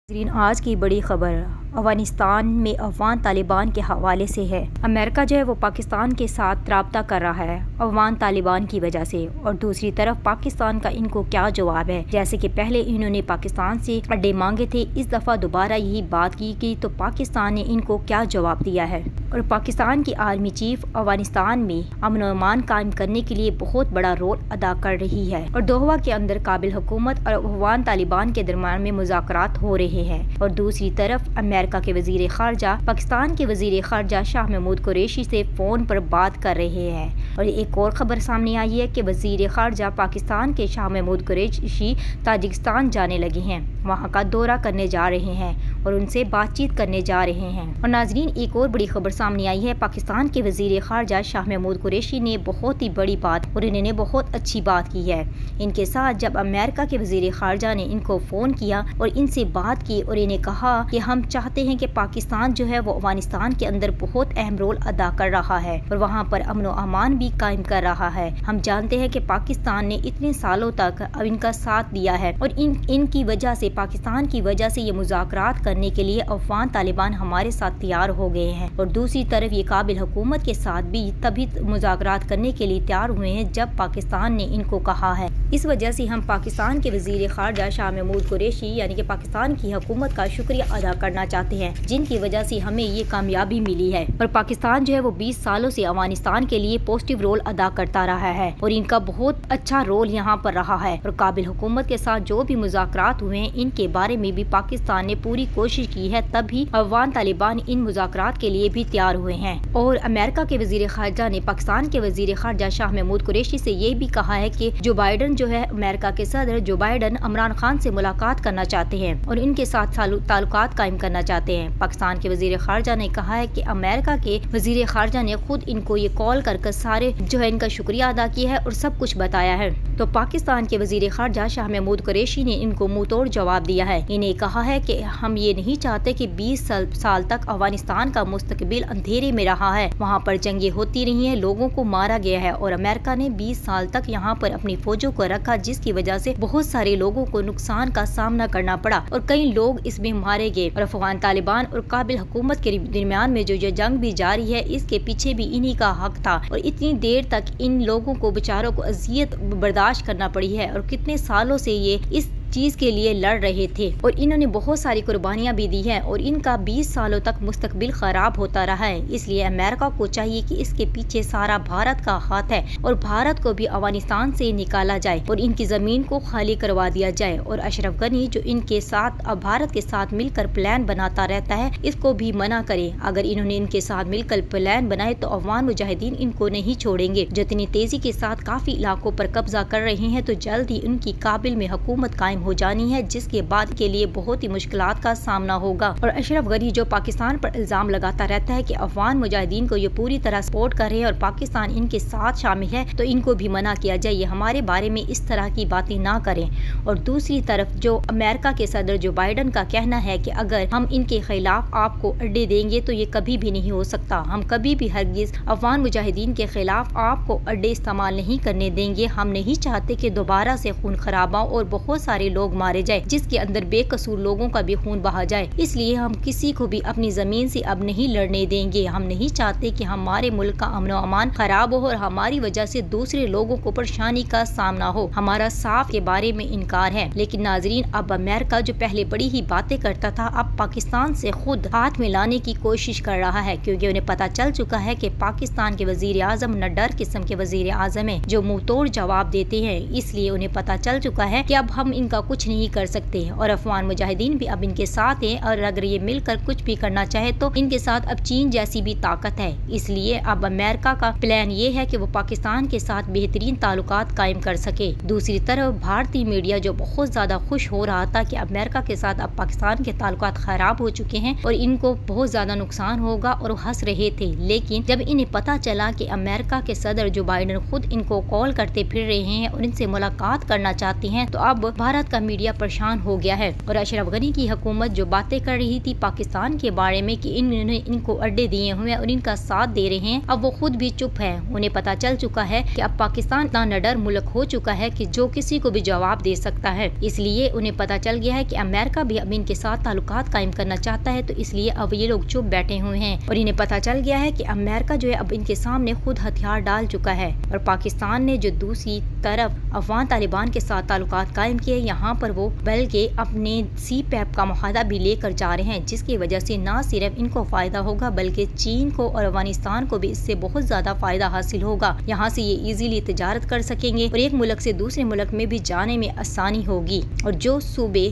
आज की बड़ी खबर अफगानिस्तान में अफगान तालिबान के हवाले से है। अमेरिका जो है वो पाकिस्तान के साथ रब्ता कर रहा है अफगान तालिबान की वजह से, और दूसरी तरफ पाकिस्तान का इनको क्या जवाब है। जैसे कि पहले इन्होंने पाकिस्तान से अड्डे मांगे थे, इस दफ़ा दोबारा यही बात की गई तो पाकिस्तान ने इनको क्या जवाब दिया है। और पाकिस्तान की आर्मी चीफ अफगानिस्तान में अमन और अमान कायम करने के लिए बहुत बड़ा रोल अदा कर रही है, और दोहा के अंदर काबिल हुकूमत और अफगान तालिबान के दरमियान में मुज़ाकरात हो रहे हैं। और दूसरी तरफ अमेरिका के वजीर खारजा पाकिस्तान के वजीर खारजा शाह महमूद कुरैशी से फ़ोन पर बात कर रहे हैं। और एक और ख़बर सामने आई है कि वजीर खारजा पाकिस्तान के शाह महमूद कुरैशी ताजिकिस्तान जाने लगे हैं, वहाँ का दौरा करने जा रहे हैं और उनसे बातचीत करने जा रहे हैं। और नाजरीन, एक और बड़ी खबर सामने आई है। पाकिस्तान के वजीर खारजा शाह महमूद कुरैशी ने बहुत ही बड़ी बात और इन्होंने बहुत अच्छी बात की है इनके साथ। जब अमेरिका के वजीर खारजा ने इनको फ़ोन किया और इनसे बात की और इन्हें कहा कि हम चाहते हैं कि पाकिस्तान जो है वो अफगानिस्तान के अंदर बहुत अहम रोल अदा कर रहा है और वहाँ पर अमन और अमान भी कायम कर रहा है। हम जानते हैं कि पाकिस्तान ने इतने सालों तक इनका साथ दिया है और इनकी वजह से, पाकिस्तान की वजह से ये मुज़ाकरात करने के लिए अफगान तालिबान हमारे साथ तैयार हो गए हैं। और दूसरी तरफ ये काबिल हुकूमत के साथ भी तभी मुज़ाकरात करने के लिए तैयार हुए हैं जब पाकिस्तान ने इनको कहा है। इस वजह से हम पाकिस्तान के वजीर खारजा शाह महमूद कुरैशी यानी कि पाकिस्तान की हुकूमत का शुक्रिया अदा करना चाहते हैं, जिनकी वजह से हमें ये कामयाबी मिली है। और पाकिस्तान जो है वो 20 सालों से अफगानिस्तान के लिए पॉजिटिव रोल अदा करता रहा है और इनका बहुत अच्छा रोल यहाँ पर रहा है। और काबिल हुकूमत के साथ जो भी मुज़ाकरात हुए हैं इनके बारे में भी पाकिस्तान ने पूरी कोशिश की है, तभी अफगान तालिबान इन मुज़ाकरात के लिए भी तैयार हुए हैं। और अमेरिका के वजीर खारजा ने पाकिस्तान के वजीर खारजा शाह महमूद कुरैशी से ये भी कहा है कि जो बाइडन जो है, अमेरिका के सदर जो बाइडन इमरान खान से मुलाकात करना चाहते हैं और इनके साथ ताल्लुकात कायम करना चाहते हैं। पाकिस्तान के वजीर खारजा ने कहा है कि अमेरिका के वजीर खारजा ने खुद इनको ये कॉल कर सारे जो है इनका शुक्रिया अदा किया है और सब कुछ बताया है। तो पाकिस्तान के वजीर खारजा शाह महमूद कुरैशी ने इनको मुंह तोड़ जवाब दिया है। इन्हें कहा है कि हम ये नहीं चाहते कि 20 साल तक अफगानिस्तान का मुस्तकबिल अंधेरे में रहा है, वहाँ पर जंगें होती रही हैं, लोगों को मारा गया है और अमेरिका ने 20 साल तक यहाँ पर अपनी फौजों को रखा, जिसकी वजह से बहुत सारे लोगों को नुकसान का सामना करना पड़ा और कई लोग इसमें मारे गए। और अफगान तालिबान और काबिल हुकूमत के दरमियान में जो जंग भी जारी है, इसके पीछे भी इन्हीं का हक था और इतनी देर तक इन लोगों को बेचारों को अजियत बर्दाश्त करना पड़ी है और कितने सालों से ये इस चीज के लिए लड़ रहे थे और इन्होंने बहुत सारी कुर्बानियां भी दी हैं और इनका 20 सालों तक मुस्तकबिल खराब होता रहा है। इसलिए अमेरिका को चाहिए कि इसके पीछे सारा भारत का हाथ है और भारत को भी अफगानिस्तान से निकाला जाए और इनकी जमीन को खाली करवा दिया जाए। और अशरफ गनी जो इनके साथ भारत के साथ मिलकर प्लान बनाता रहता है, इसको भी मना करे। अगर इन्होंने इनके साथ मिलकर प्लान बनाए तो अफगान मुजाहिदीन इनको नहीं छोड़ेंगे, जो इतनी तेजी के साथ काफी इलाकों पर कब्जा कर रहे हैं। तो जल्द ही उनकी काबिल में हुकूमत कायम हो जानी है, जिसके बाद के लिए बहुत ही मुश्किलात का सामना होगा। और अशरफ गनी जो पाकिस्तान पर इल्जाम लगाता रहता है कि अफगान मुजाहिदीन को ये पूरी तरह सपोर्ट कर रहे हैं और पाकिस्तान इनके साथ शामिल है, तो इनको भी मना किया जाए, ये हमारे बारे में इस तरह की बातें ना करें। और दूसरी तरफ जो अमेरिका के सदर जो बाइडन का कहना है कि अगर हम इनके खिलाफ आपको अड्डे देंगे तो ये कभी भी नहीं हो सकता, हम कभी भी हरगिज अफगान मुजाहिदीन के खिलाफ आपको अड्डे इस्तेमाल नहीं करने देंगे। हम नहीं चाहते कि दोबारा से खून खराबा और बहुत सारे लोग मारे जाए, जिसके अंदर बेकसूर लोगों का भी खून बहा जाए। इसलिए हम किसी को भी अपनी जमीन से अब नहीं लड़ने देंगे। हम नहीं चाहते कि हमारे मुल्क का अमन और अमान खराब हो और हमारी वजह से दूसरे लोगों को परेशानी का सामना हो। हमारा साफ के बारे में इनकार है। लेकिन नाजरीन, अब अमेरिका जो पहले बड़ी ही बातें करता था, अब पाकिस्तान से खुद हाथ में लाने की कोशिश कर रहा है, क्योंकि उन्हें पता चल चुका है कि पाकिस्तान के वजीर आजम नडर किस्म के वजीर आजम है जो मुंह तोड़ जवाब देते हैं। इसलिए उन्हें पता चल चुका है कि अब हम इनका कुछ नहीं कर सकते हैं और अफगान मुजाहिदीन भी अब इनके साथ हैं और अगर ये मिलकर कुछ भी करना चाहे तो इनके साथ अब चीन जैसी भी ताकत है। इसलिए अब अमेरिका का प्लान ये है कि वो पाकिस्तान के साथ बेहतरीन ताल्लुकात कायम कर सके। दूसरी तरफ भारतीय मीडिया जो बहुत ज्यादा खुश हो रहा था कि अमेरिका के साथ अब पाकिस्तान के ताल्लुकात खराब हो चुके हैं और इनको बहुत ज्यादा नुकसान होगा, और हंस रहे थे। लेकिन जब इन्हें पता चला कि अमेरिका के सदर जो बाइडन खुद इनको कॉल करते फिर रहे हैं और इनसे मुलाकात करना चाहते हैं, तो अब भारत भारत का मीडिया परेशान हो गया है और अशरफ गनी की हुकूमत जो बातें कर रही थी पाकिस्तान के बारे में कि इन्होंने इनको अड्डे दिए हुए हैं और इनका साथ दे रहे हैं, अब वो खुद भी चुप है। उन्हें पता चल चुका है कि अब पाकिस्तान इतना निडर मुल्क हो चुका है कि जो किसी को भी जवाब दे सकता है। इसलिए उन्हें पता चल गया है कि अमेरिका भी अब इनके साथ ताल्लुकात कायम करना चाहता है, तो इसलिए अब ये लोग चुप बैठे हुए हैं। और इन्हें पता चल गया है कि अमेरिका जो है अब इनके सामने खुद हथियार डाल चुका है और पाकिस्तान ने जो दूसरी तरफ अफगान तालिबान के साथ ताल्लुकात कायम किए, यहाँ पर वो बल्कि अपने CPEP का मुआहदा भी लेकर जा रहे हैं, जिसकी वजह से न सिर्फ इनको फायदा होगा बल्कि चीन को और अफगानिस्तान को भी इससे बहुत ज्यादा फायदा हासिल होगा। यहाँ से ये इजीली तिजारत कर सकेंगे और एक मुल्क से दूसरे मुल्क में भी जाने में आसानी होगी। और जो सूबे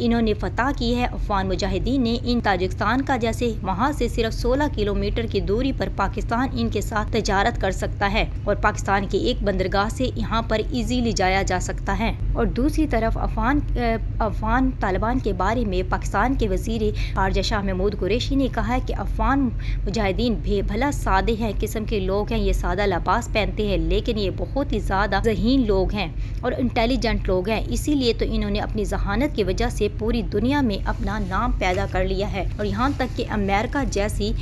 इन्होंने फतह की है अफगान मुजाहिदीन ने, इन ताजिकिस्तान का जैसे वहाँ से सिर्फ 16 किलोमीटर की दूरी पर पाकिस्तान इनके साथ तिजारत कर सकता है और पाकिस्तान के एक बंदरगाह से यहाँ पर इजीली जाया जा सकता है। और दूसरी तरफ अफगान तालिबान के बारे में पाकिस्तान के वजीर खारजा शाह महमूद कुरैशी ने कहा है कि अफगान मुजाहिदीन बेभला सादे हैं किस्म के लोग हैं, ये सादा लिबास पहनते हैं लेकिन ये बहुत ही ज़्यादा ज़हीन लोग हैं और इंटेलिजेंट लोग हैं। इसीलिए तो इन्होंने अपनी जहानत की वजह से पूरी दुनिया में अपना नाम पैदा कर लिया है और यहाँ तक कि अमेरिका जैसी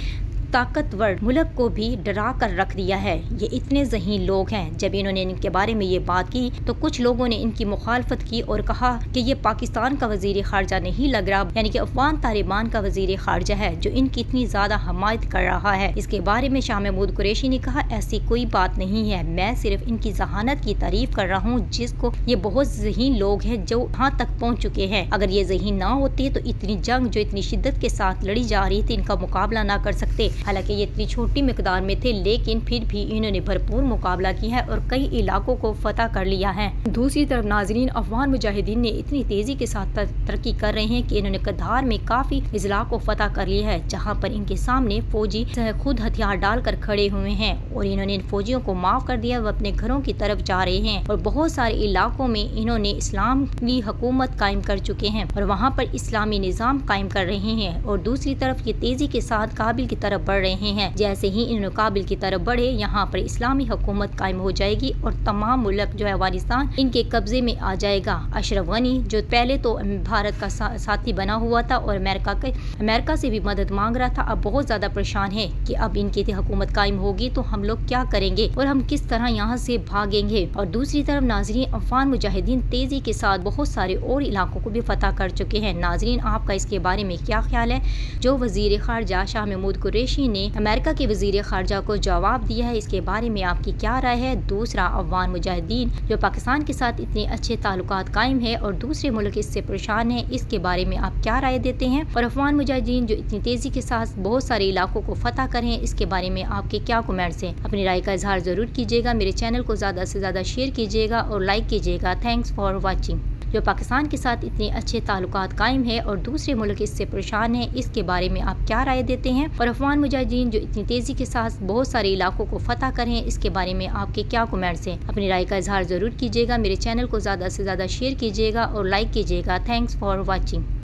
ताकतवर मुल्क को भी डरा कर रख दिया है। ये इतने ज़हीन लोग हैं। जब इन्होंने इनके बारे में ये बात की तो कुछ लोगों ने इनकी मुखालफत की और कहा कि ये पाकिस्तान का वजीर खारजा नहीं लग रहा, यानी कि अफगान तालिबान का वजीर खारजा है जो इनकी इतनी ज़्यादा हमायत कर रहा है। इसके बारे में शाह महमूद कुरैशी ने कहा ऐसी कोई बात नहीं है, मैं सिर्फ इनकी जहानत की तारीफ कर रहा हूँ, जिसको ये बहुत ज़हीन लोग हैं जो यहाँ तक पहुँच चुके हैं। अगर ये ज़हीन ना होते तो इतनी जंग जो इतनी शिद्दत के साथ लड़ी जा रही थी इनका मुकाबला ना कर सकते। हालांकि ये इतनी छोटी मिकदार में थे लेकिन फिर भी इन्होंने भरपूर मुकाबला किया है और कई इलाकों को फतह कर लिया है। दूसरी तरफ नाजरीन, अफगान मुजाहिदीन ने इतनी तेजी के साथ तरक्की कर रहे हैं कि इन्होंने कधार में काफी इजला को फतह कर लिया है, जहाँ पर इनके सामने फौजी खुद हथियार डालकर खड़े हुए हैं और इन्होंने इन फौजियों को माफ कर दिया, वो अपने घरों की तरफ जा रहे हैं और बहुत सारे इलाकों में इन्होंने इस्लामी हुकूमत कायम कर चुके हैं और वहाँ पर इस्लामी निज़ाम कायम कर रहे हैं। और दूसरी तरफ ये तेजी के साथ काबिल की तरफ बढ़ रहे हैं। जैसे ही इन्होंने काबिल की तरफ बढ़े, यहाँ पर इस्लामी हुकूमत कायम हो जाएगी और तमाम मुल्क जो है अफगानिस्तान इनके कब्जे में आ जाएगा। अशरफ गनी जो पहले तो भारत का साथी बना हुआ था और अमेरिका से भी मदद मांग रहा था, अब बहुत ज्यादा परेशान है कि अब इनकी हुकूमत कायम होगी तो हम लोग क्या करेंगे और हम किस तरह यहाँ से भागेंगे। और दूसरी तरफ नाजरीन, अफगान मुजाहिदीन तेजी के साथ बहुत सारे और इलाकों को भी फतह कर चुके हैं। नाजरीन, आपका इसके बारे में क्या ख्याल है? जो वजीर खारजा शाह महमूद कुरैशी ने अमेरिका के वजीर खारजा को जवाब दिया है, इसके बारे में आपकी क्या राय है? दूसरा, अफगान मुजाहिदीन जो पाकिस्तान के साथ इतने अच्छे ताल्लुकात कायम है और दूसरे मुल्क इससे परेशान है, इसके बारे में आप क्या राय देते हैं? और अफगान मुजाहिदीन जो इतनी तेजी के साथ बहुत सारे इलाकों को फतह करें, इसके बारे में आपके क्या कमेंट्स हैं? अपनी राय का इजहार जरूर कीजिएगा। मेरे चैनल को ज़्यादा से ज़्यादा शेयर कीजिएगा और लाइक कीजिएगा। Thanks for watching. जो पाकिस्तान के साथ इतने अच्छे ताल्लुकात कायम है और दूसरे मुल्क इससे परेशान है, इसके बारे में आप क्या राय देते हैं? और अफगान मुजाहिदीन जो इतनी तेजी के साथ बहुत सारे इलाकों को फतह करें, इसके बारे में आपके क्या कमेंट्स हैं? अपनी राय का इजहार जरूर कीजिएगा। मेरे चैनल को ज़्यादा से ज़्यादा शेयर कीजिएगा और लाइक कीजिएगा। Thanks for watching.